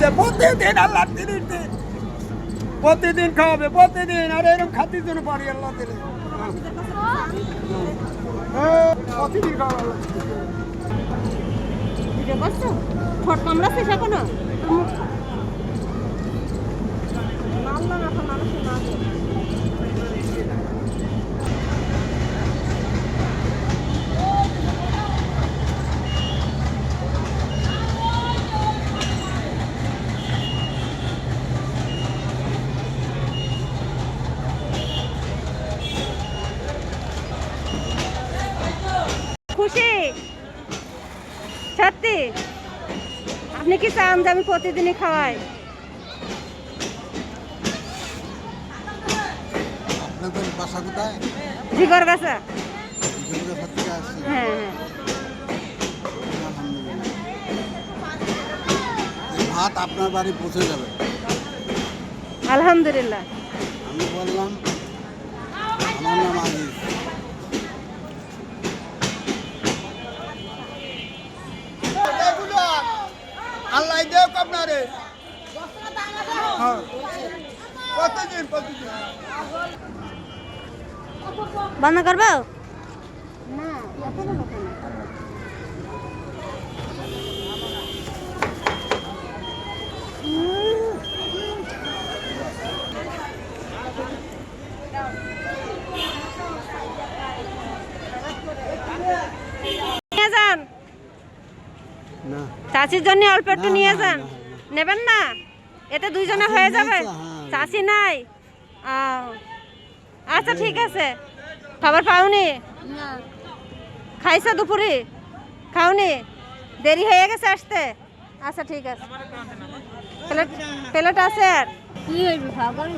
দিছে প্রতিদিন আল্লাহ 30 দিন প্রতিদিন খাওয়াবে প্রতিদিন আর এরকম খাতির জন্য পারি আল্লাহ দিলে প্রতিদিন খাওয়াবে ঠোঁট কামড়াচ্ছিস এখনো খুশি সত্যি আপনি কি চান যে আমি প্রতিদিনই খাওয়াই? আপনাদের বাসা কোথায়? জিগর গাছা। জিগরগাছা থেকে আসছি। হ্যাঁ হ্যাঁ। এই ভাত আপনার বাড়ি পৌঁছে যাবে। আলহামদুলিল্লাহ। আমি বললাম আমার নাম আজিজ। আল্লাহ দেখ আপনারে প্রতিদিন প্রতিদিন বন্ধ করবো নিয়ে যান না চাচির জন্য অল্প একটু না, নিয়ে না, যান না, না। নেবেন না এতে দুইজনে চাচি হয়ে নেই যাবে তো, হ্যাঁ। চাচি নাই আচ্ছা ঠিক আছে খাবার পাওনি খাইছো দুপুরে খাওনি দেরি হয়ে গেছে আসতে আচ্ছা ঠিক আছে প্লেট আছে আর কি হইবে খাবার